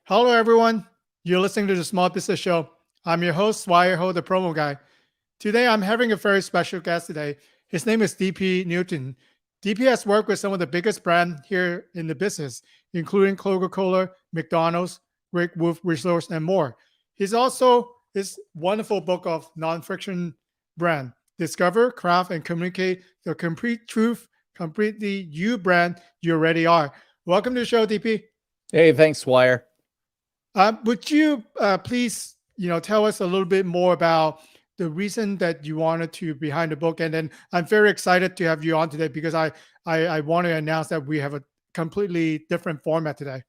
Hello, everyone. You're listening to the Small Business Show. I'm your host, Wire Ho, the promo guy. Today, I'm having a very special guest today. His name is DP Knudten. DP has worked with some of the biggest brands here in the business, including Coca-Cola, McDonald's, Great Wolf Resource, and more. He's also his wonderful book of nonfiction brand, Discover, Craft, and Communicate the Complete Truth, Completely You brand you already are. Welcome to the show, DP. Hey, thanks, Wire. Would you please, tell us a little bit more about the reason that you wanted to behind the book? And then I'm very excited to have you on today because I want to announce that we have a completely different format today.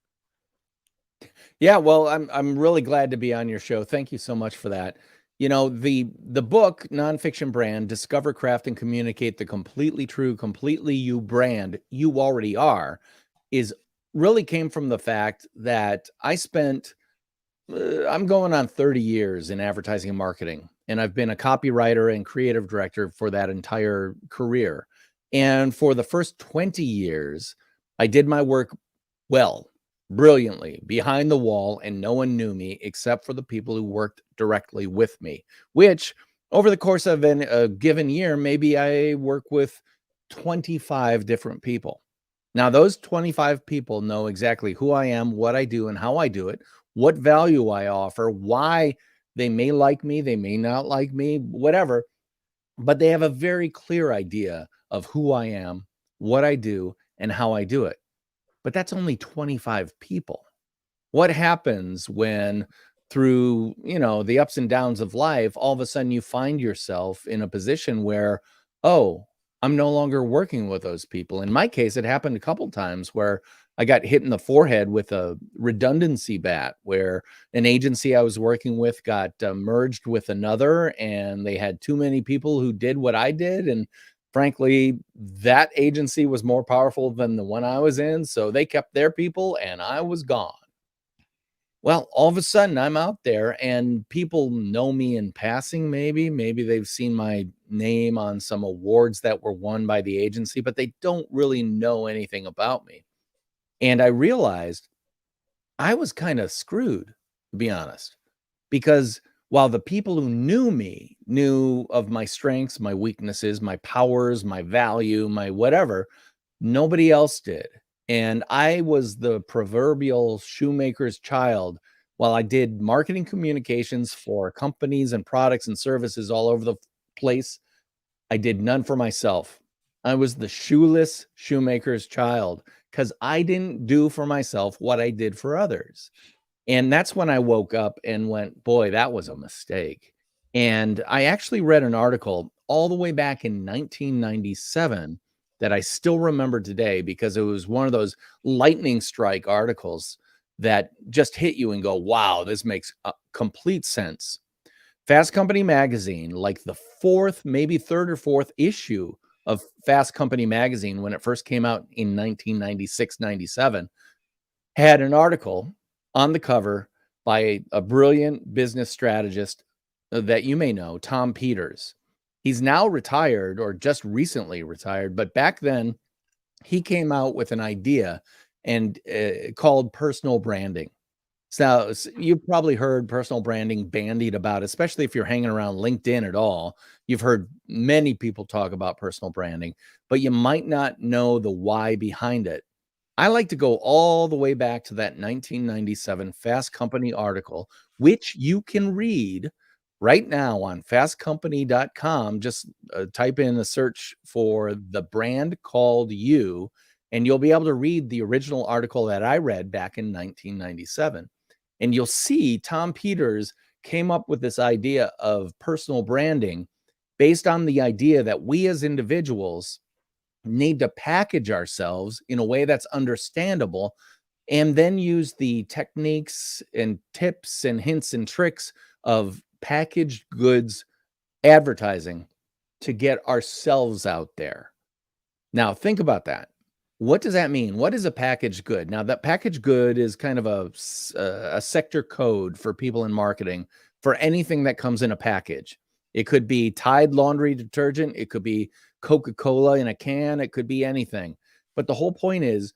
Yeah, well, I'm really glad to be on your show. Thank you so much for that. You know, the book, Nonfiction Brand, Discover, Craft, and Communicate the Completely True, Completely You brand you already are, is really came from the fact that I spent, I'm going on 30 years in advertising and marketing, and I've been a copywriter and creative director for that entire career. And for the first 20 years, I did my work well, brilliantly, behind the wall, and no one knew me except for the people who worked directly with me, which over the course of a given year, maybe I work with 25 different people. Now, those 25 people know exactly who I am, what I do, and how I do it, what value I offer, why they may like me, they may not like me, whatever, but they have a very clear idea of who I am, what I do, and how I do it. But that's only 25 people. What happens when through, the ups and downs of life, all of a sudden you find yourself in a position where, oh, I'm no longer working with those people. In my case, it happened a couple times where I got hit in the forehead with a redundancy bat, where an agency I was working with got merged with another, and they had too many people who did what I did. And frankly, that agency was more powerful than the one I was in. So they kept their people and I was gone. Well, all of a sudden I'm out there and people know me in passing, maybe they've seen my name on some awards that were won by the agency, but they don't really know anything about me. And I realized I was kind of screwed, to be honest, because while the people who knew me knew of my strengths, my weaknesses, my powers, my value, my whatever, nobody else did. And I was the proverbial shoemaker's child. While I did marketing communications for companies and products and services all over the place, I did none for myself. I was the shoeless shoemaker's child because I didn't do for myself what I did for others. And that's when I woke up and went, boy, that was a mistake. And I actually read an article all the way back in 1997 that I still remember today because it was one of those lightning strike articles that just hit you and go, wow, this makes complete sense. Fast Company magazine, like the fourth, maybe third or fourth issue of Fast Company magazine when it first came out in 1996, 97, had an article on the cover by a brilliant business strategist that you may know, Tom Peters. He's now retired or just recently retired, but back then he came out with an idea and called personal branding. So you've probably heard personal branding bandied about, especially if you're hanging around LinkedIn at all. You've heard many people talk about personal branding, but you might not know the why behind it. I like to go all the way back to that 1997 Fast Company article, which you can read right now on fastcompany.com. Just type in a search for the brand called you, and you'll be able to read the original article that I read back in 1997. And you'll see Tom Peters came up with this idea of personal branding based on the idea that we as individuals need to package ourselves in a way that's understandable and then use the techniques and tips and hints and tricks of packaged goods advertising to get ourselves out there. Now, think about that. What does that mean? What is a packaged good? Now, that packaged good is kind of a sector code for people in marketing for anything that comes in a package. It could be Tide laundry detergent. It could be Coca-Cola in a can. It could be anything. But the whole point is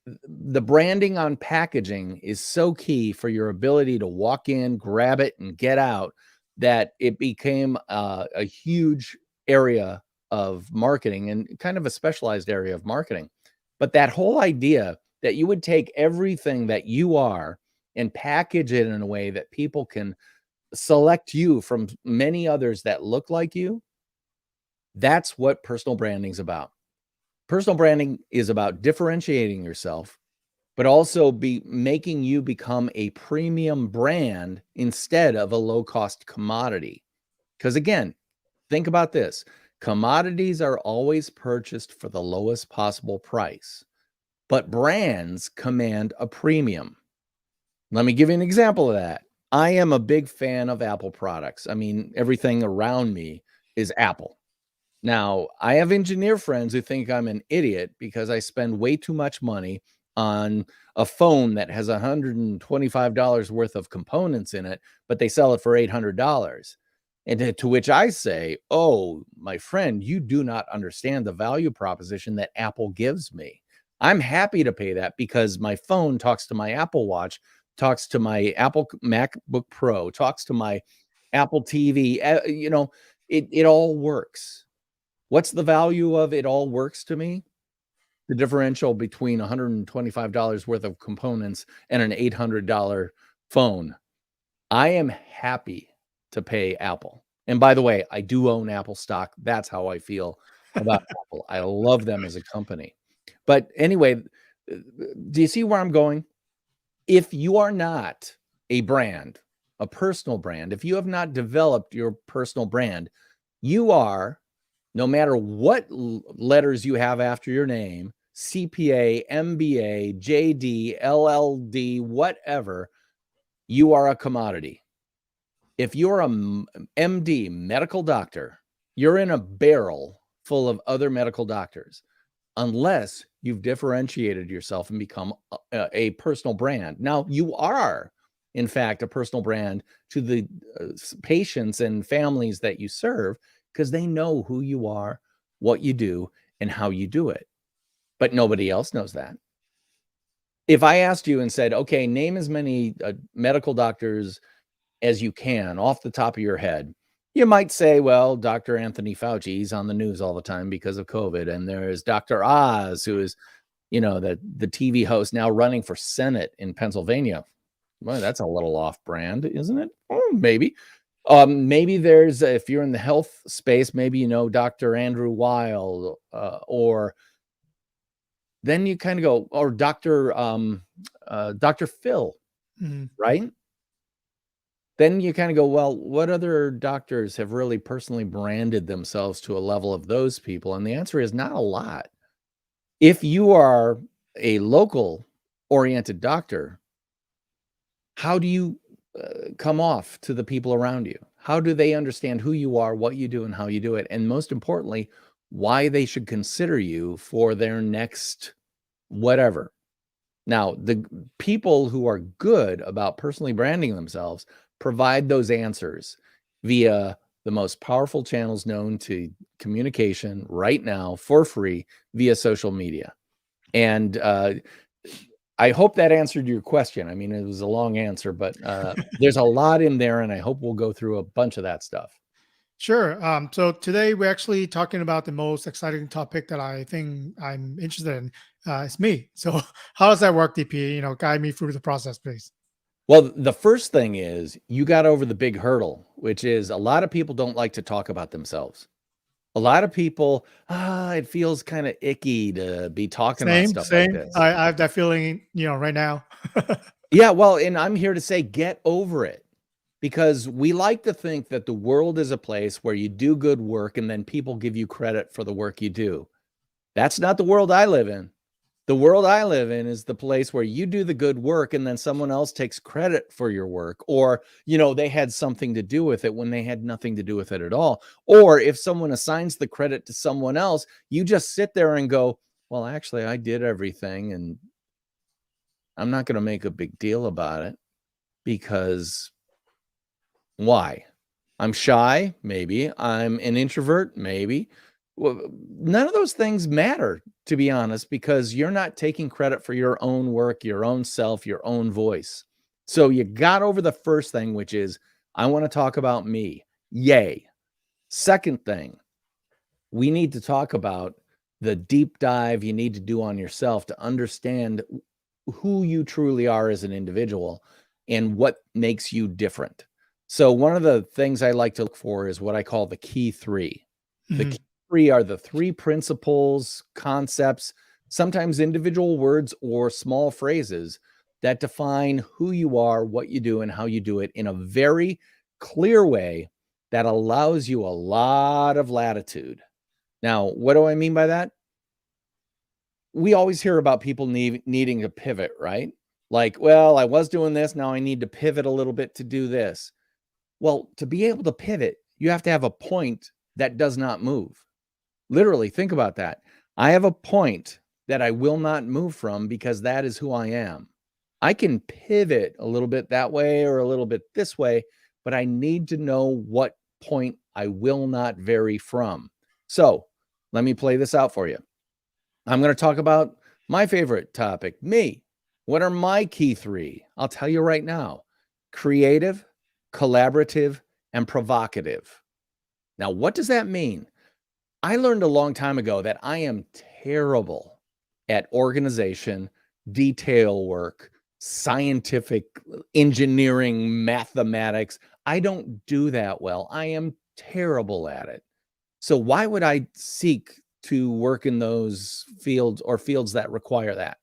the branding on packaging is so key for your ability to walk in, grab it, and get out, that it became a huge area of marketing and kind of a specialized area of marketing. But that whole idea that you would take everything that you are and package it in a way that people can select you from many others that look like you, that's what personal branding is about. Personal branding is about differentiating yourself, but also making you become a premium brand instead of a low-cost commodity. Because again, think about this. Commodities are always purchased for the lowest possible price, but brands command a premium. Let me give you an example of that. I am a big fan of Apple products. I mean, everything around me is Apple. Now, I have engineer friends who think I'm an idiot because I spend way too much money on a phone that has $125 worth of components in it, but they sell it for $800. And to which I say, oh, my friend, you do not understand the value proposition that Apple gives me. I'm happy to pay that because my phone talks to my Apple Watch, talks to my Apple MacBook Pro, talks to my Apple TV. It all works. What's the value of it all works to me? The differential between $125 worth of components and an $800 phone. I am happy to pay Apple. And by the way, I do own Apple stock. That's how I feel about Apple. I love them as a company. But anyway, do you see where I'm going? If you are not a brand, a personal brand, if you have not developed your personal brand, you are, no matter what letters you have after your name, CPA, MBA, JD, LLD, whatever, you are a commodity. If you're a MD, medical doctor, you're in a barrel full of other medical doctors, unless you've differentiated yourself and become a personal brand. Now, you are, in fact, a personal brand to the patients and families that you serve, because they know who you are, what you do, and how you do it. But nobody else knows that. If I asked you and said, okay, name as many medical doctors as you can off the top of your head, you might say, well, Dr. Anthony Fauci, he's on the news all the time because of COVID. And there's Dr. Oz, who is, the TV host now running for Senate in Pennsylvania. Well, that's a little off brand, isn't it? Oh, maybe. Maybe there's, if you're in the health space, maybe Dr. Andrew Weil, or then you kind of go, or Dr. Phil, right? Then you kind of go, well, what other doctors have really personally branded themselves to a level of those people? And the answer is not a lot. If you are a local oriented doctor, how do you come off to the people around you? How do they understand who you are, what you do, and how you do it? And most importantly, why they should consider you for their next whatever. Now, the people who are good about personally branding themselves provide those answers via the most powerful channels known to communication right now for free via social media. And I hope that answered your question. I mean, it was a long answer, but there's a lot in there, and I hope we'll go through a bunch of that stuff. Sure. So today we're actually talking about the most exciting topic that I think I'm interested in. It's me. So how does that work, DP? Guide me through the process, please. Well, the first thing is you got over the big hurdle, which is a lot of people don't like to talk about themselves. A lot of people, it feels kind of icky to be talking about stuff like this. I have that feeling, right now. Yeah, well, and I'm here to say, get over it. Because we like to think that the world is a place where you do good work and then people give you credit for the work you do. That's not the world I live in. The world I live in is the place where you do the good work and then someone else takes credit for your work, or, they had something to do with it when they had nothing to do with it at all. Or if someone assigns the credit to someone else, you just sit there and go, well, actually, I did everything and I'm not going to make a big deal about it because why? I'm shy, maybe. I'm an introvert, maybe. Well, none of those things matter, to be honest, because you're not taking credit for your own work, your own self, your own voice. So you got over the first thing, which is, I want to talk about me. Yay. Second thing, we need to talk about the deep dive you need to do on yourself to understand who you truly are as an individual and what makes you different. So one of the things I like to look for is what I call the key three. The Mhm. key three are the three principles, concepts, sometimes individual words or small phrases that define who you are, what you do, and how you do it in a very clear way that allows you a lot of latitude. Now, what do I mean by that? We always hear about people needing to pivot, right? Like, well, I was doing this, now I need to pivot a little bit to do this. Well, to be able to pivot, you have to have a point that does not move. Literally, think about that. I have a point that I will not move from because that is who I am. I can pivot a little bit that way or a little bit this way, but I need to know what point I will not vary from. So let me play this out for you. I'm going to talk about my favorite topic, me. What are my key three? I'll tell you right now: creative, collaborative, and provocative. Now, what does that mean? I learned a long time ago that I am terrible at organization, detail work, scientific engineering, mathematics. I don't do that well. I am terrible at it. So why would I seek to work in those fields or fields that require that?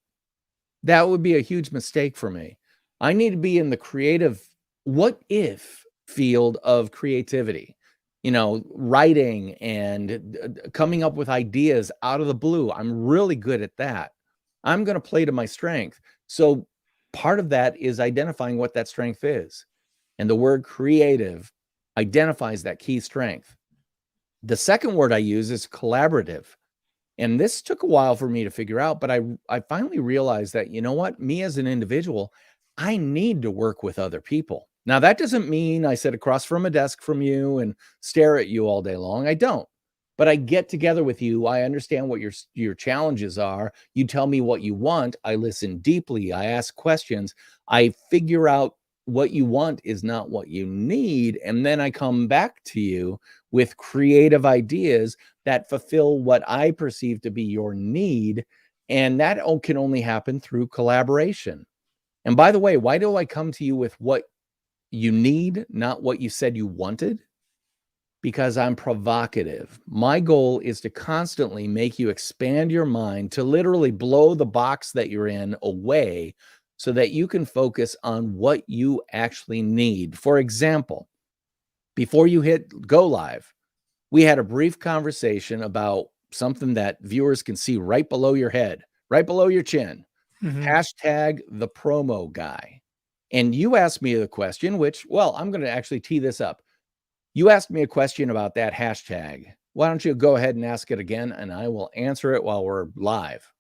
That would be a huge mistake for me. I need to be in the creative, what if field of creativity, writing and coming up with ideas out of the blue. I'm really good at that. I'm going to play to my strength. So part of that is identifying what that strength is. And the word creative identifies that key strength. The second word I use is collaborative. And this took a while for me to figure out, but I finally realized that, you know what, me as an individual, I need to work with other people. Now, that doesn't mean I sit across from a desk from you and stare at you all day long. I don't. But I get together with you. I understand what your challenges are. You tell me what you want. I listen deeply. I ask questions. I figure out what you want is not what you need. And then I come back to you with creative ideas that fulfill what I perceive to be your need. And that can only happen through collaboration. And by the way, why do I come to you with what you need, not what you said you wanted? Because I'm provocative. My goal is to constantly make you expand your mind, to literally blow the box that you're in away so that you can focus on what you actually need. For example, before you hit go live, we had a brief conversation about something that viewers can see right below your head, right below your chin. Mhm. Hashtag the promo guy. And you asked me the question, which, well, I'm going to actually tee this up. You asked me a question about that hashtag. Why don't you go ahead and ask it again, and I will answer it while we're live.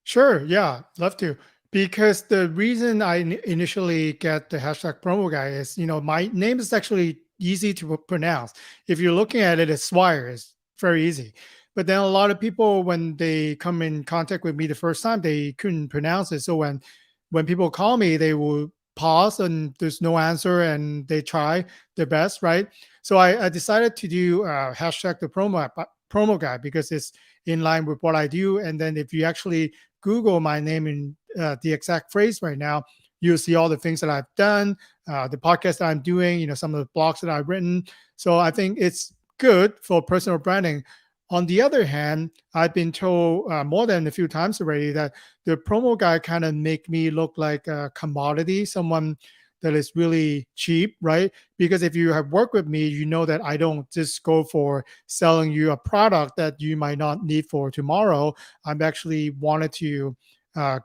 Sure. Yeah. Love to. Because the reason I initially get the hashtag promo guy is, my name is actually easy to pronounce. If you're looking at it, it's Swire. It's very easy. But then a lot of people, when they come in contact with me the first time, they couldn't pronounce it. So when people call me, they will pause and there's no answer and they try their best, right? So I decided to do hashtag the promo guy because it's in line with what I do. And then if you actually Google my name in the exact phrase right now, you'll see all the things that I've done, the podcast that I'm doing, some of the blogs that I've written. So I think it's good for personal branding. On the other hand, I've been told more than a few times already that the promo guy kind of make me look like a commodity, someone that is really cheap, right? Because if you have worked with me, you know that I don't just go for selling you a product that you might not need for tomorrow. I'm actually wanted to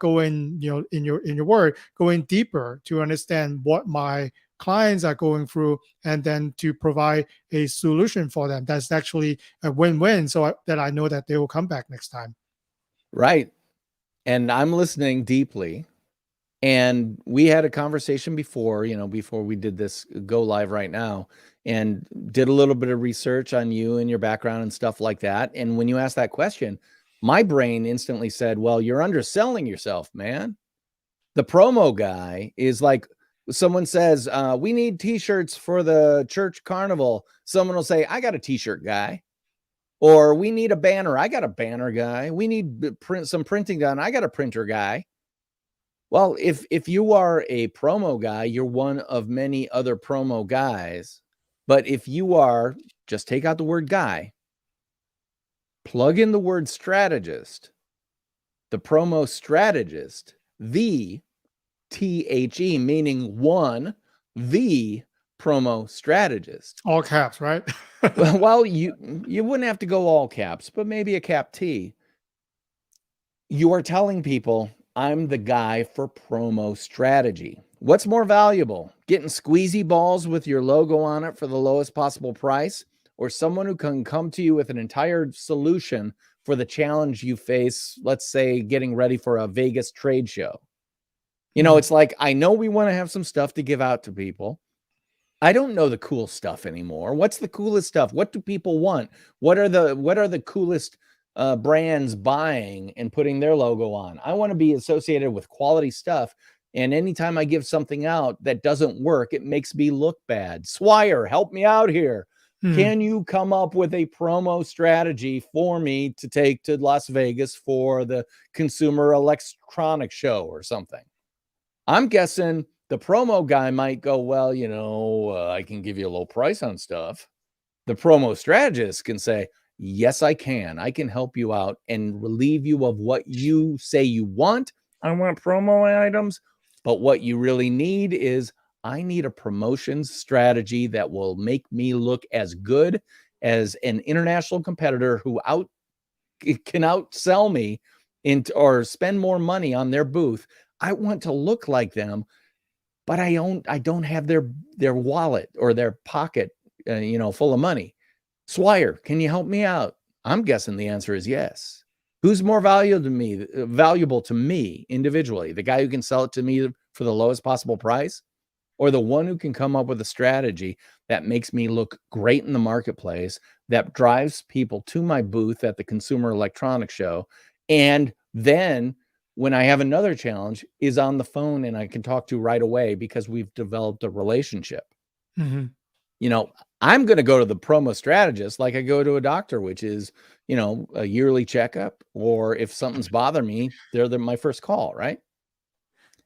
go in, in your word, go in deeper to understand what my clients are going through, and then to provide a solution for them that's actually a win-win, so that I know that they will come back next time. Right. And I'm listening deeply. And we had a conversation before, before we did this go live right now, and did a little bit of research on you and your background and stuff like that. And when you asked that question, my brain instantly said, well, you're underselling yourself, man. The promo guy is like, someone says, we need t-shirts for the church carnival. Someone will say, I got a t-shirt guy. Or we need a banner. I got a banner guy. We need some printing done. I got a printer guy. Well, if you are a promo guy, you're one of many other promo guys. But if you are, just take out the word guy, plug in the word strategist, the promo strategist, the THE, meaning one, the promo strategist. All caps, right? Well, you wouldn't have to go all caps, but maybe a cap T. You are telling people, I'm the guy for promo strategy. What's more valuable, getting squeezy balls with your logo on it for the lowest possible price, or someone who can come to you with an entire solution for the challenge you face, let's say getting ready for a Vegas trade show? It's like, I know we want to have some stuff to give out to people. I don't know the cool stuff anymore. What's the coolest stuff? What do people want? What are the coolest brands buying and putting their logo on? I want to be associated with quality stuff. And anytime I give something out that doesn't work, it makes me look bad. Swire, help me out here. Can you come up with a promo strategy for me to take to Las Vegas for the Consumer Electronics Show or something? I'm guessing the promo guy might go, well, I can give you a low price on stuff. The promo strategist can say, yes, I can. I can help you out and relieve you of what you say you want. I want promo items, but what you really need is, I need a promotions strategy that will make me look as good as an international competitor who can outsell me or spend more money on their booth. I want to look like them, but I don't have their wallet or their pocket, full of money. Swire, can you help me out? I'm guessing the answer is yes. Who's more valuable to me individually? The guy who can sell it to me for the lowest possible price, or the one who can come up with a strategy that makes me look great in the marketplace, that drives people to my booth at the Consumer Electronics Show, and then when I have another challenge, is on the phone and I can talk to right away because we've developed a relationship. I'm going to go to the promo strategist like I go to a doctor, which is, a yearly checkup, or if something's bothering me, they're my first call, right?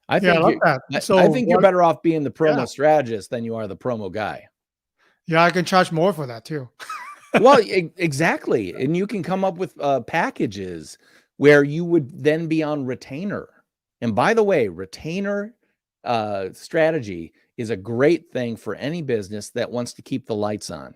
I Yeah, I think love that. So I think you're better off being the promo strategist than you are the promo guy. Yeah, I can charge more for that too. Well, exactly. And you can come up with packages where you would then be on retainer. And by the way, retainer strategy is a great thing for any business that wants to keep the lights on.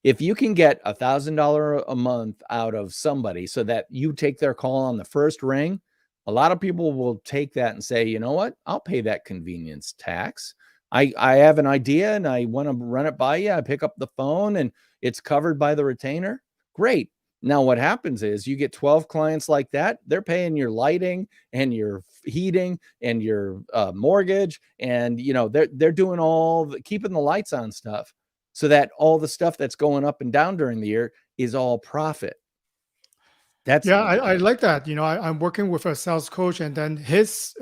If you can get $1,000 a month out of somebody so that you take their call on the first ring, a lot of people will take that and say, you know what, I'll pay that convenience tax. I have an idea and I want to run it by you. I pick up the phone and it's covered by the retainer. Great. Now what happens is you get 12 clients like that. They're paying your lighting and your heating and your mortgage. And, they're doing keeping the lights on stuff so that all the stuff that's going up and down during the year is all profit. I like that. I'm working with a sales coach, and then his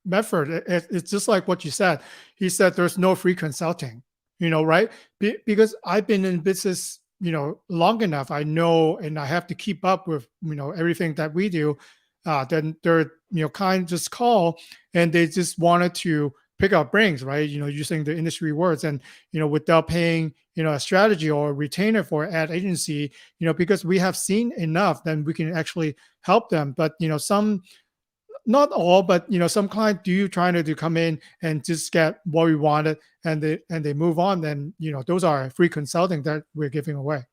method, it's just like what you said. He said there's no free consulting, right? Because I've been in business, long enough. I know, and I have to keep up with, everything that we do. Then they're, kind just call and they just wanted to pick up brains, right? Using the industry words, and, without paying, a strategy or a retainer for ad agency, because we have seen enough, then we can actually help them. But, some, not all, but, some clients do trying to come in and just get what we wanted and they move on. Then, those are free consulting that we're giving away.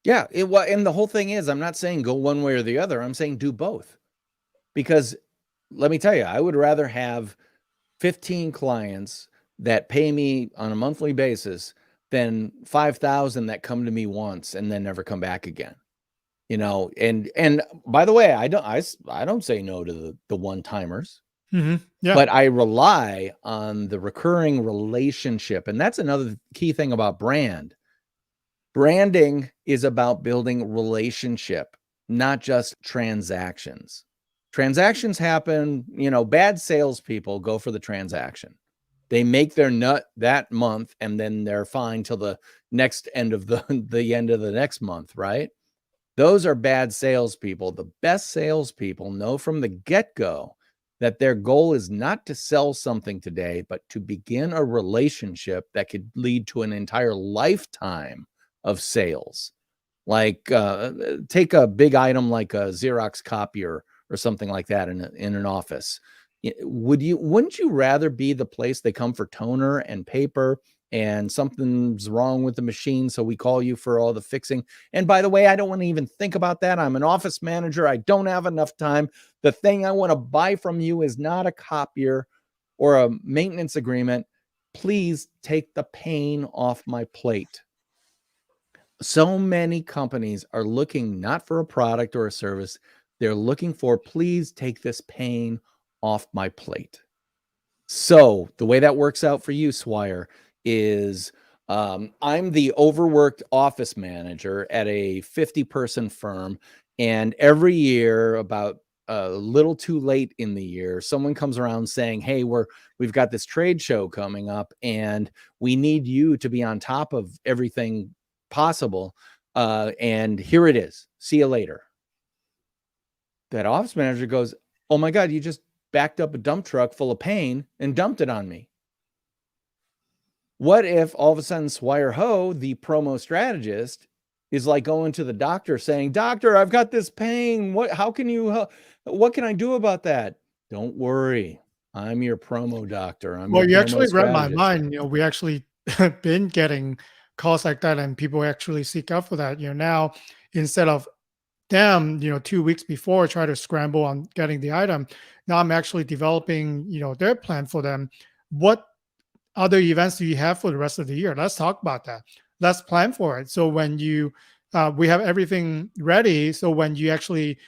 Yeah. And the whole thing is, I'm not saying go one way or the other. I'm saying do both, because let me tell you, I would rather have 15 clients that pay me on a monthly basis than 5,000 that come to me once and then never come back again. And by the way, I don't say no to the one-timers. Yeah. But I rely on the recurring relationship. And that's another key thing about brand. Branding is about building relationship, not just transactions. Transactions happen, bad salespeople go for the transaction. They make their nut that month and then they're fine till the next end of the end of the next month, right? Those are bad salespeople. The best salespeople know from the get-go that their goal is not to sell something today, but to begin a relationship that could lead to an entire lifetime of sales. Like take a big item like a Xerox copier or something like that in an office. Wouldn't you rather be the place they come for toner and paper and something's wrong with the machine, so we call you for all the fixing? And by the way, I don't want to even think about that. I'm an office manager. I don't have enough time. The thing I want to buy from you is not a copier or a maintenance agreement. Please take the pain off my plate. So many companies are looking not for a product or a service. They're looking for, please take this pain off my plate. So the way that works out for you, Swire, is I'm the overworked office manager at a 50-person firm. And every year, about a little too late in the year, someone comes around saying, hey, we've got this trade show coming up and we need you to be on top of everything possible. And here it is. See you later. That office manager goes, oh my God, you just backed up a dump truck full of pain and dumped it on me. What if all of a sudden Swire Ho, the promo strategist, is like going to the doctor saying, doctor, I've got this pain. What can I do about that? Don't worry. I'm your promo doctor. I'm Well, your you promo actually read my strategist. mind. We actually been getting calls like that, and people actually seek out for that. Now, instead of them, 2 weeks before try to scramble on getting the item, now I'm actually developing, their plan for them. What other events do you have for the rest of the year? Let's talk about that. Let's plan for it. So when we have everything ready. So when you actually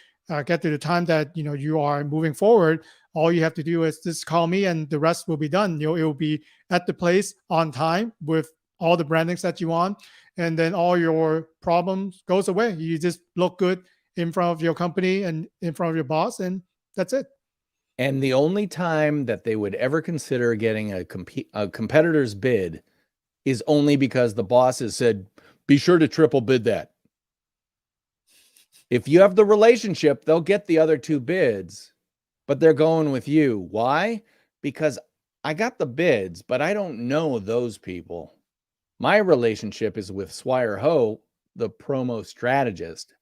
get to the time that you are moving forward, all you have to do is just call me, and the rest will be done. It will be at the place on time with all the brandings that you want, and then all your problems goes away. You just look good in front of your company and in front of your boss, and that's it. And the only time that they would ever consider getting a competitor's bid is only because the boss has said, be sure to triple bid that. If you have the relationship, they'll get the other two bids, but they're going with you. Why? Because I got the bids, but I don't know those people. My relationship is with Swire Ho, the promo strategist,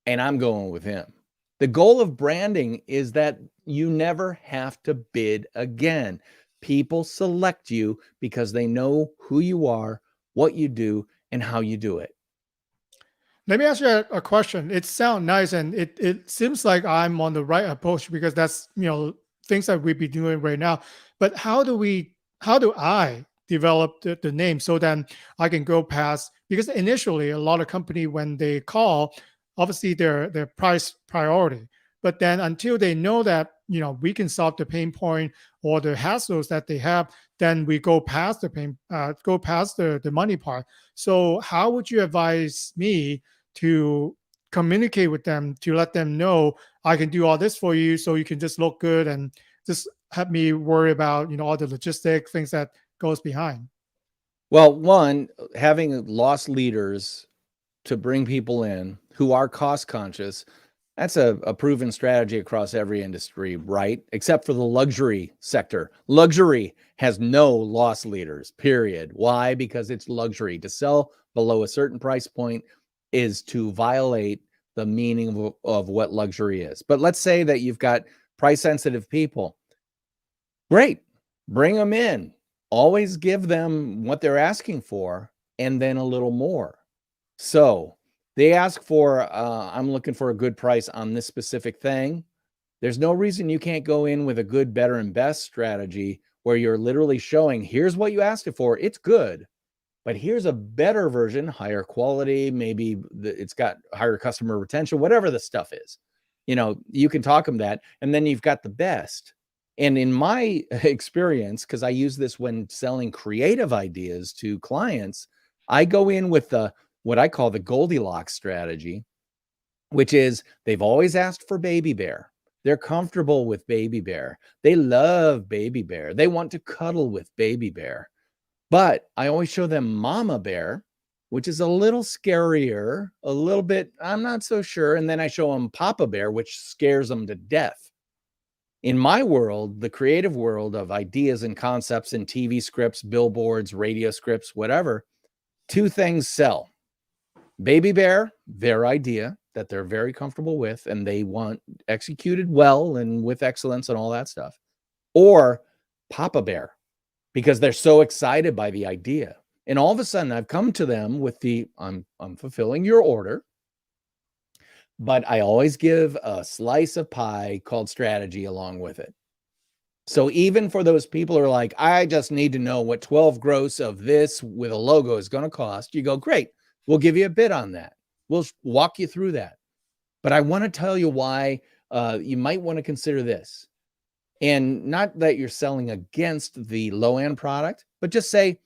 and I'm going with him. The goal of branding is that you never have to bid again. People select you because they know who you are, what you do, and how you do it. Let me ask you a question. It sounds nice, and it seems like I'm on the right approach, because that's things that we be doing right now. But how do I develop the name so then I can go past? Because initially a lot of company, when they call, obviously their price priority. But then until they know that we can solve the pain point or the hassles that they have, then we go past the money part. So how would you advise me to communicate with them, to let them know I can do all this for you, so you can just look good and just have me worry about all the logistic things that goes behind? Well, one, having lost leaders to bring people in who are cost conscious, that's a proven strategy across every industry, right? Except for the luxury sector. Luxury has no loss leaders, period. Why? Because it's luxury. To sell below a certain price point is to violate the meaning of what luxury is. But let's say that you've got price sensitive people. Great. Bring them in. Always give them what they're asking for and then a little more. So they ask for, I'm looking for a good price on this specific thing. There's no reason you can't go in with a good, better, and best strategy where you're literally showing, here's what you asked it for. It's good, but here's a better version, higher quality. Maybe it's got higher customer retention, whatever the stuff is. You can talk them that. And then you've got the best. And in my experience, because I use this when selling creative ideas to clients, I go in with what I call the Goldilocks strategy, which is they've always asked for Baby Bear. They're comfortable with Baby Bear. They love Baby Bear. They want to cuddle with Baby Bear. But I always show them Mama Bear, which is a little scarier, a little bit, I'm not so sure. And then I show them Papa Bear, which scares them to death. In my world, the creative world of ideas and concepts and TV scripts, billboards, radio scripts, whatever, two things sell. Baby Bear, their idea that they're very comfortable with and they want executed well and with excellence and all that stuff. Or Papa Bear, because they're so excited by the idea. And all of a sudden I've come to them with I'm fulfilling your order, but I always give a slice of pie called strategy along with it. So even for those people who are like, I just need to know what 12 gross of this with a logo is going to cost, you go, great. We'll give you a bid on that. We'll walk you through that. But I want to tell you why you might want to consider this. And not that you're selling against the low-end product, but just say,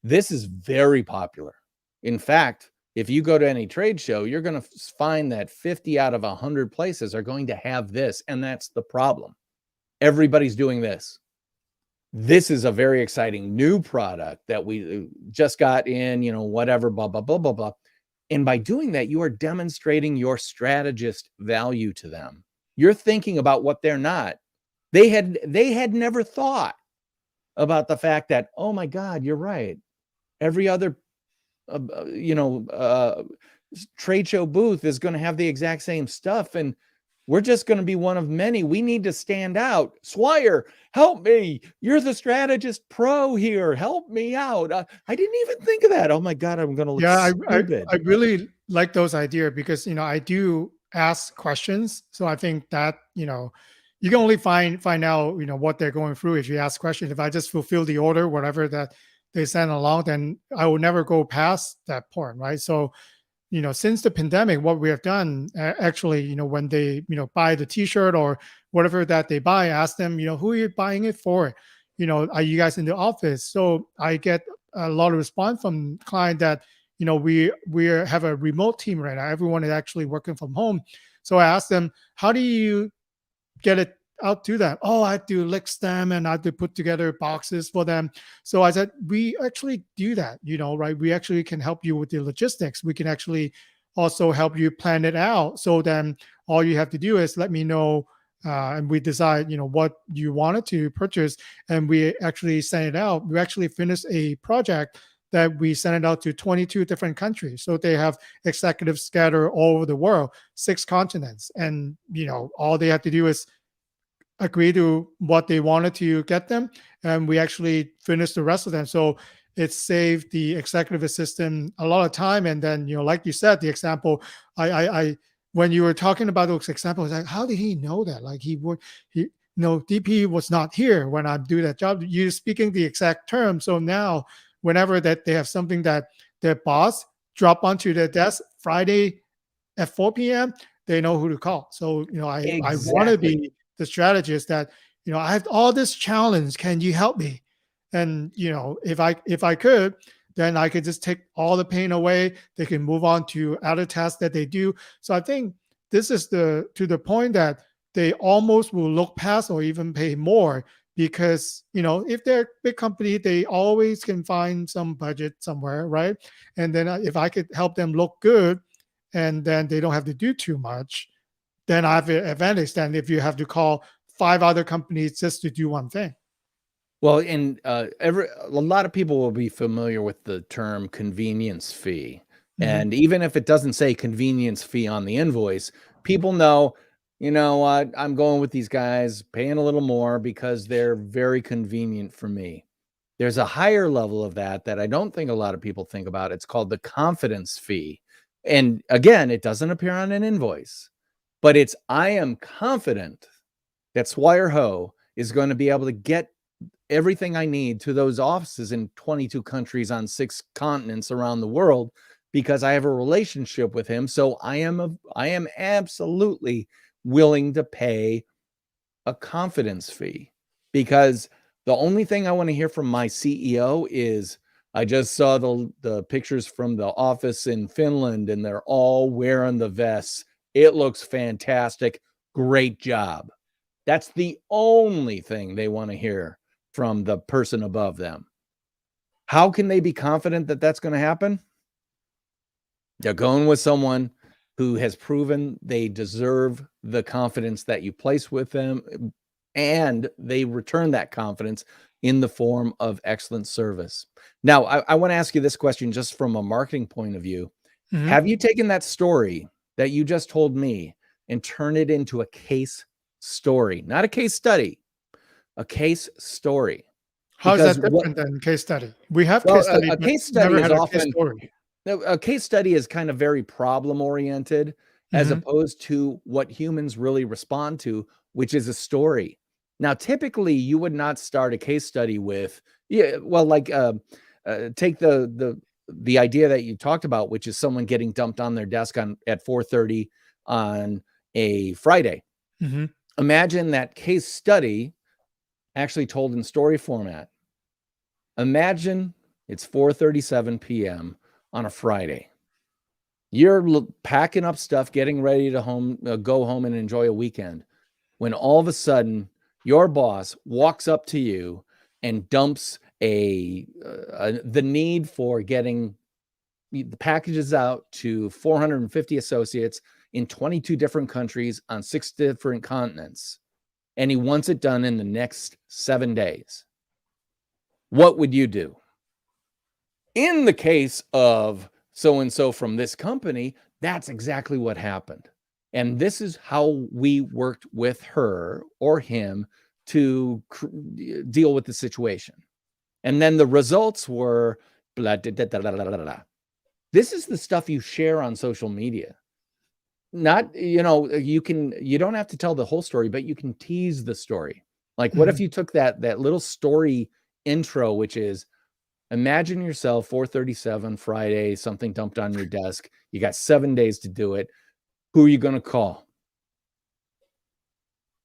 this is very popular. In fact, if you go to any trade show, you're going to find that 50 out of 100 places are going to have this. And that's the problem. Everybody's doing this. This is a very exciting new product that we just got in, whatever, blah, blah, blah, blah, blah. And by doing that, you are demonstrating your strategist value to them. You're thinking about what they're not. They had never thought about the fact that, oh my God, you're right. Every other, trade show booth is going to have the exact same stuff. And we're just going to be one of many. We need to stand out. Swire, help me. You're the strategist pro here. Help me out. I didn't even think of that. Oh my God, I'm going to look stupid. I really like those ideas because, I do ask questions. So I think that, you can only find out, what they're going through if you ask questions. If I just fulfill the order, whatever that they send along, then I will never go past that point, right? So, since the pandemic, what we have done actually, when they, buy the t-shirt or whatever that they buy, ask them, who are you buying it for? Are you guys in the office? So I get a lot of response from client that, we have a remote team right now. Everyone is actually working from home. So I asked them, how do you get it out to them? Oh, I have to list them and I have to put together boxes for them. So I said, we actually do that, right? We actually can help you with the logistics. We can actually also help you plan it out. So then all you have to do is let me know and we decide, what you wanted to purchase. And we actually send it out. We actually finished a project that we sent it out to 22 different countries. So they have executives scattered all over the world, 6 continents. And, all they have to do is agree to what they wanted to get them. And we actually finished the rest of them. So it saved the executive assistant a lot of time. And then, like you said, the example, I when you were talking about those examples, like, how did he know that? Like DP was not here when I do that job. You're speaking the exact term. So now whenever that they have something that their boss drop onto their desk Friday at 4 p.m., they know who to call. So, I want to be the strategist that, I have all this challenge. Can you help me? And, if I could, then I could just take all the pain away. They can move on to other tasks that they do. So I think this is to the point that they almost will look past or even pay more because, if they're a big company, they always can find some budget somewhere, right? And then if I could help them look good and then they don't have to do too much, then I have an advantage than if you have to call 5 other companies just to do one thing. Well, and a lot of people will be familiar with the term convenience fee. Mm-hmm. And even if it doesn't say convenience fee on the invoice, people know, what, I'm going with these guys, paying a little more because they're very convenient for me. There's a higher level of that I don't think a lot of people think about. It's called the confidence fee. And again, it doesn't appear on an invoice, but I am confident that Swire Ho is going to be able to get everything I need to those offices in 22 countries on 6 continents around the world because I have a relationship with him. So I am absolutely willing to pay a confidence fee. because the only thing I want to hear from my CEO is, I just saw the pictures from the office in Finland and they're all wearing the vests. It looks fantastic. Great job. That's the only thing they want to hear from the person above them. How can they be confident that that's going to happen? They're going with someone who has proven they deserve the confidence that you place with them, and they return that confidence in the form of excellent service. Now, I want to ask you this question just from a marketing point of view. Mhm. Have you taken that story that you just told me and turned it into a case story? Not a case study, a case story. How is that Because different than case study? We have well, case study, a but case never study is had a case often story. a case study is kind of very problem oriented, as Mhm. opposed to what humans really respond to, which is a story. Now, typically, you would not start a case study with, like take the idea that you talked about, which is someone getting dumped on their desk at 4:30 on a Friday. Mhm. Imagine that case study actually told in story format. Imagine it's 4:37 p.m. on a Friday. You're packing up stuff, getting ready to go home and enjoy a weekend, when all of a sudden your boss walks up to you and dumps the need for getting the packages out to 450 associates in 22 different countries on 6 different continents, and he wants it done in the next 7 days. What would you do? In the case of so-and-so from this company, that's exactly what happened. And this is how we worked with her or him to deal with the situation. And then the results were blah, da, da, da, da, da, da, da. This is the stuff you share on social media. Not, you don't have to tell the whole story, but you can tease the story. Like, what if Mhm. you took that little story intro, which is, imagine yourself 4:37 Friday, something dumped on your desk. You got 7 days to do it. Who are you going to call?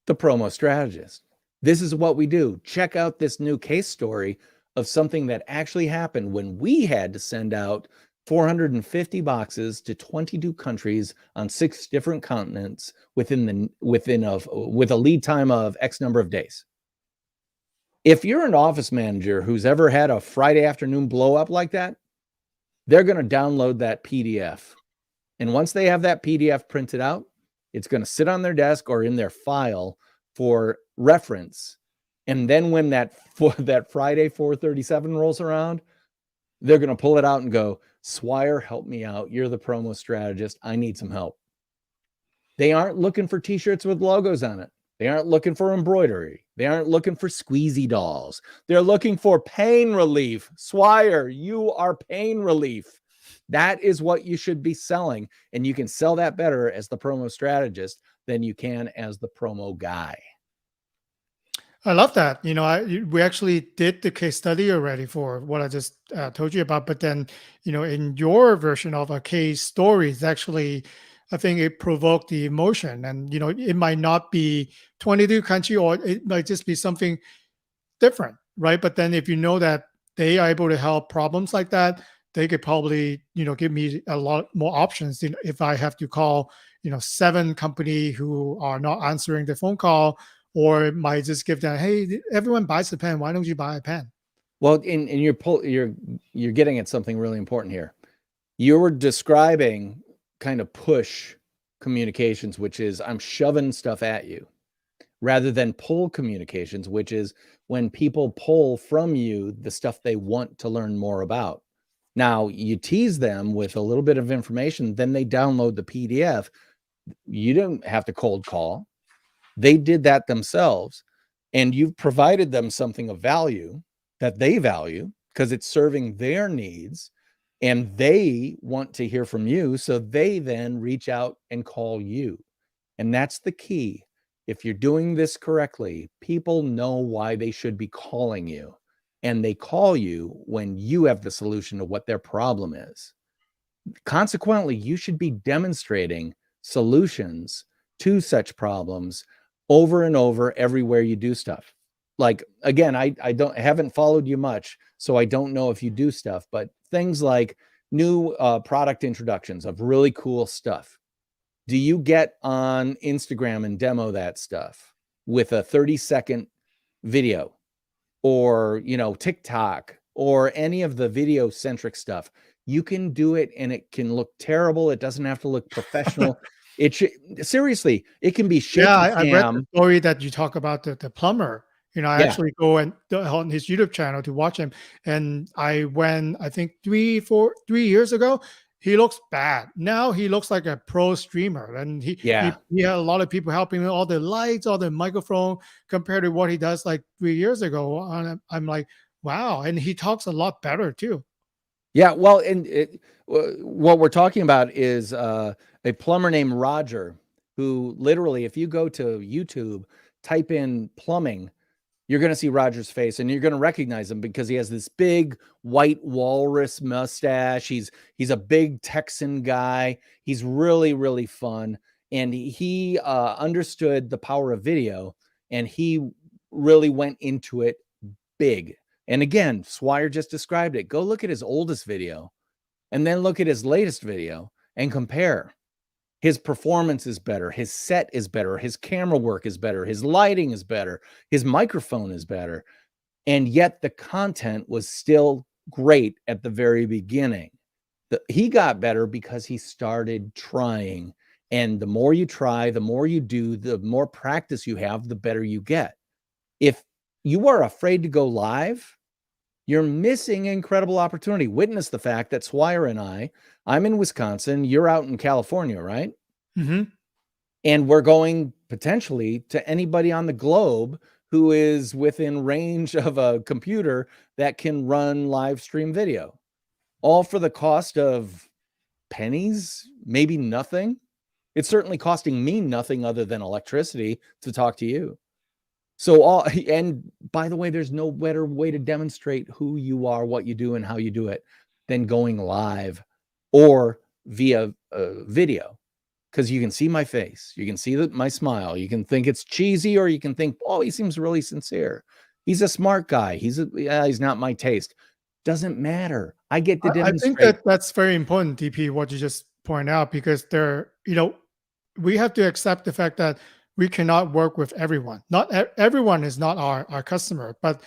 The Promo Strategist. This is what we do. Check out this new case story of something that actually happened when we had to send out 450 boxes to 22 countries on 6 different continents with a lead time of X number of days. If you're an office manager who's ever had a Friday afternoon blow up like that, they're going to download that PDF. And once they have that PDF printed out, it's going to sit on their desk or in their file for reference. And then when that Friday 4:37 rolls around, they're going to pull it out and go, Swire, help me out. You're the promo strategist. I need some help. They aren't looking for t-shirts with logos on it. They aren't looking for embroidery. They aren't looking for squeezy dolls. They're looking for pain relief. Swire, you are pain relief. That is what you should be selling. And you can sell that better as the promo strategist than you can as the promo guy. I love that. We actually did the case study already for what I just told you about. But then, in your version of a case story, it's actually, I think it provoked the emotion. And, it might not be 22 country, or it might just be something different, right? But then if you know that they are able to help problems like that, they could probably, give me a lot more options. If I have to call, 7 company who are not answering the phone call, or it might just give them, hey, everyone buys a pen. Why don't you buy a pen? Well, you're getting at something really important here. You were describing kind of push communications, which is I'm shoving stuff at you, rather than pull communications, which is when people pull from you the stuff they want to learn more about. Now, you tease them with a little bit of information, then they download the PDF. You didn't have to cold call. They did that themselves, and you've provided them something of value that they value because it's serving their needs, and they want to hear from you. So they then reach out and call you. And that's the key. If you're doing this correctly, people know why they should be calling you, and they call you when you have the solution to what their problem is. Consequently, you should be demonstrating solutions to such problems over and over everywhere you do stuff. like, again, I haven't followed you much, so I don't know if you do stuff, but things like new product introductions of really cool stuff. Do you get on Instagram and demo that stuff with a 30-second video, or, you know, TikTok, or any of the video centric stuff? You can do it and it can look terrible. It doesn't have to look professional. It should, seriously, it can be shaky I read the cam. story that you talk about the plumber. You know, I Yeah. actually go on his YouTube channel to watch him, and I went, I think 3 years ago. He looks bad. Now he looks like a pro streamer, and he Yeah. he had a lot of people helping him, all the lights, all the microphone, compared to what he does like 3 years ago. And I'm like, wow, and he talks a lot better too. Yeah, well, and what we're talking about is a plumber named Roger, who literally, if you go to YouTube, type in plumbing, you're going to see Roger's face, and you're going to recognize him because he has this big white walrus mustache. He's a big Texan guy. He's really, really fun, and he understood the power of video, and he really went into it big. And again, Swire just described it. Go look at his oldest video and then look at his latest video and compare. His performance is better. His set is better. His camera work is better. His lighting is better. His microphone is better. And yet the content was still great at the very beginning. He got better because he started trying. And the more you try, the more you do, the more practice you have, the better you get. If you are afraid to go live, you're missing incredible opportunity. Witness the fact that Swire and I'm in Wisconsin, you're out in California, right? Mm-hmm. And we're going potentially to anybody on the globe who is within range of a computer that can run live stream video, all for the cost of pennies, maybe nothing. It's certainly costing me nothing other than electricity to talk to you. So and by the way, there's no better way to demonstrate who you are, what you do, and how you do it than going live or via video, because you can see my face, you can see my smile, you can think it's cheesy, or you can think, oh, he seems really sincere. He's a smart guy. He's not my taste. Doesn't matter. I get to demonstrate. I think that's very important, DP, what you just point out, because we have to accept the fact that we cannot work with everyone. Not everyone is not our customer. But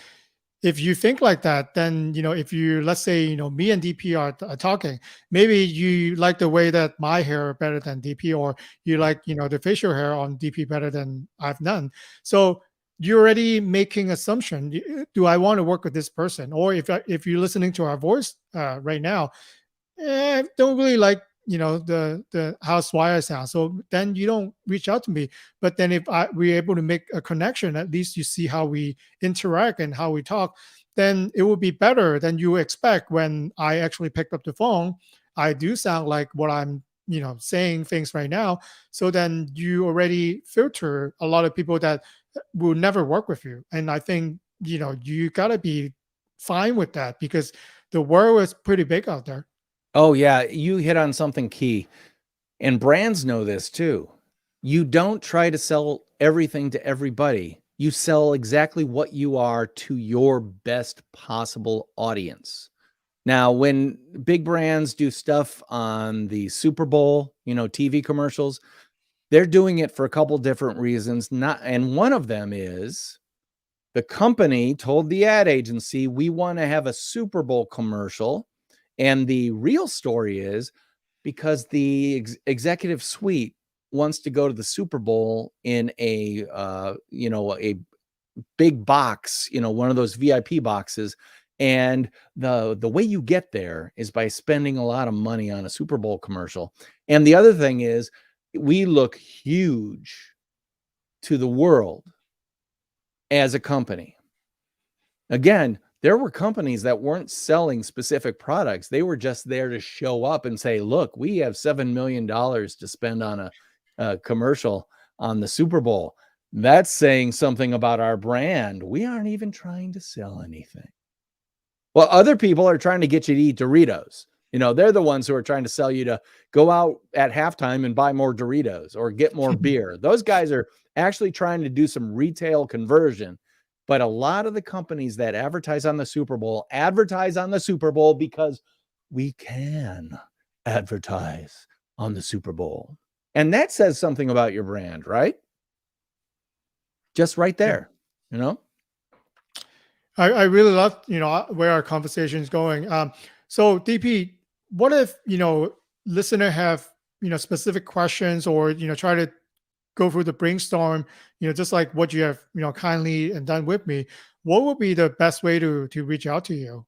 if you think like that, then, if you, let's say, me and DP are talking, maybe you like the way that my hair better than DP, or you like, the facial hair on DP better than I've done. So you're already making assumption. Do I want to work with this person? Or if you're listening to our voice right now, don't really like the how Swire sounds, so then you don't reach out to me. But then if we're able to make a connection, at least you see how we interact and how we talk, then it will be better than you expect. When I actually picked up the phone, I do sound like what I'm saying things right now. So then you already filter a lot of people that will never work with you. And I think you gotta be fine with that, because the world is pretty big out there. Oh, yeah. You hit on something key. And brands know this too. You don't try to sell everything to everybody. You sell exactly what you are to your best possible audience. Now, when big brands do stuff on the Super Bowl, TV commercials, they're doing it for a couple different reasons. And one of them is the company told the ad agency, we want to have a Super Bowl commercial. And the real story is because the executive suite wants to go to the Super Bowl in a big box, one of those VIP boxes. And the way you get there is by spending a lot of money on a Super Bowl commercial. And the other thing is, we look huge to the world as a company. Again, there were companies that weren't selling specific products. They were just there to show up and say, look, we have $7 million to spend on a commercial on the Super Bowl. That's saying something about our brand. We aren't even trying to sell anything. Well, other people are trying to get you to eat Doritos. They're the ones who are trying to sell you to go out at halftime and buy more Doritos or get more beer. Those guys are actually trying to do some retail conversion. But a lot of the companies that advertise on the Super Bowl advertise on the Super Bowl because we can advertise on the Super Bowl. And that says something about your brand, right? Just right there, you know? I really love, where our conversation is going. So DP, what if, listener have, specific questions or, try to go through the brainstorm, just like what you have, kindly and done with me, what would be the best way to reach out to you?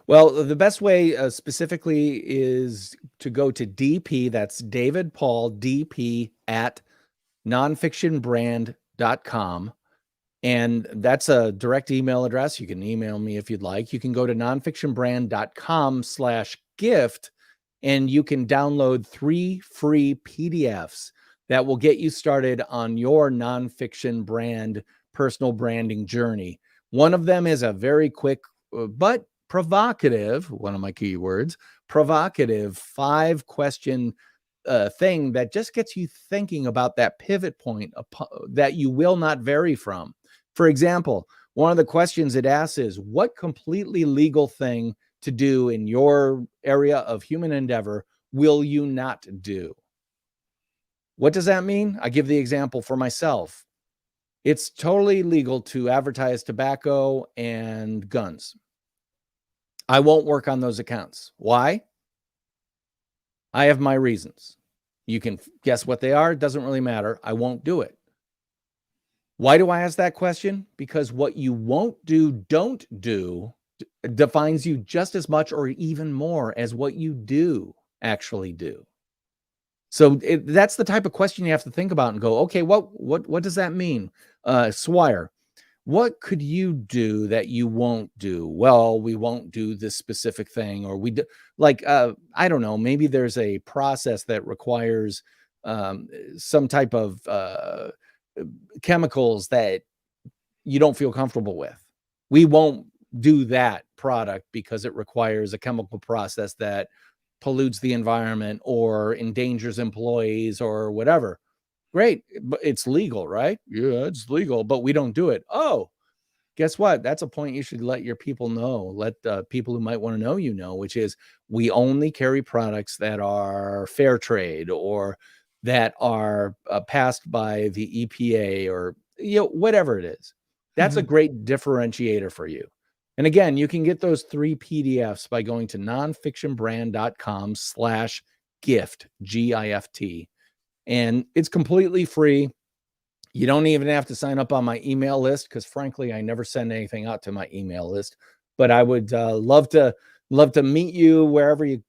Well, the best way specifically is to go to DP, that's David Paul, DP at nonfictionbrand.com. And that's a direct email address. You can email me if you'd like. You can go to nonfictionbrand.com/gift, and you can download 3 free PDFs that will get you started on your nonfiction brand personal branding journey. One of them is a very quick but provocative, one of my keywords, provocative 5-question thing that just gets you thinking about that pivot point that you will not vary from. For example, one of the questions it asks is, what completely legal thing to do in your area of human endeavor will you not do? What does that mean? I give the example for myself. It's totally legal to advertise tobacco and guns. I won't work on those accounts. Why? I have my reasons. You can guess what they are. It doesn't really matter. I won't do it. Why do I ask that question? Because what you won't do, don't do, defines you just as much or even more as what you do actually do. So that's the type of question you have to think about and go, okay, what does that mean? Swire, what could you do that you won't do? Well, we won't do this specific thing, or we do, like, I don't know, maybe there's a process that requires some type of chemicals that you don't feel comfortable with. We won't do that product because it requires a chemical process that pollutes the environment or endangers employees or whatever. Great, but it's legal, right? Yeah, it's legal, but we don't do it. Oh, guess what? That's a point you should let your people know. Let people who might want to know, which is we only carry products that are fair trade or that are passed by the EPA or whatever it is. That's a great differentiator for you. And again, you can get those 3 PDFs by going to nonfictionbrand.com/gift, GIFT. And it's completely free. You don't even have to sign up on my email list because frankly, I never send anything out to my email list. But I would love to meet you wherever you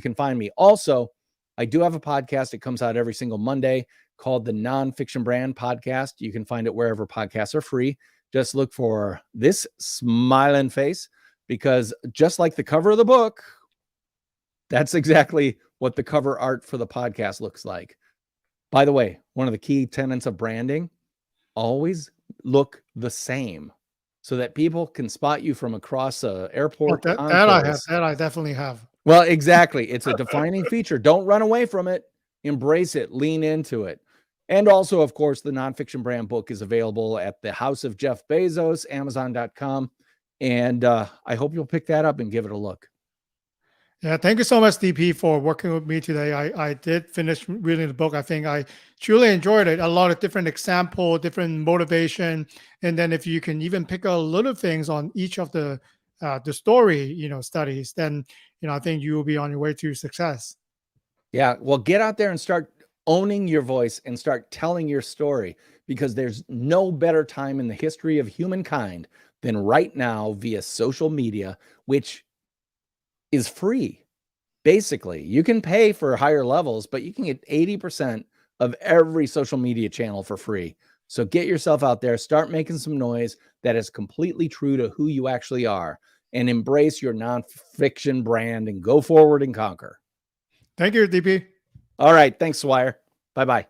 can find me. Also, I do have a podcast. It comes out every single Monday called the Nonfiction Brand Podcast. You can find it wherever podcasts are free. Just look for this smiling face, because just like the cover of the book, that's exactly what the cover art for the podcast looks like. By the way, one of the key tenets of branding, always look the same so that people can spot you from across an airport. That I definitely have. Well, exactly. It's a defining feature. Don't run away from it. Embrace it. Lean into it. And also, of course, the Nonfiction Brand book is available at the House of Jeff Bezos, Amazon.com. And I hope you'll pick that up and give it a look. Yeah, thank you so much, DP, for working with me today. I did finish reading the book. I think I truly enjoyed it. A lot of different example, different motivation. And then if you can even pick a little things on each of the story, studies, then, I think you will be on your way to success. Yeah. Well, get out there and start owning your voice and start telling your story, because there's no better time in the history of humankind than right now via social media, which is free. Basically, you can pay for higher levels, but you can get 80% of every social media channel for free. So get yourself out there, start making some noise that is completely true to who you actually are, and embrace your nonfiction brand and go forward and conquer. Thank you, DP. All right. Thanks, Swire. Bye-bye.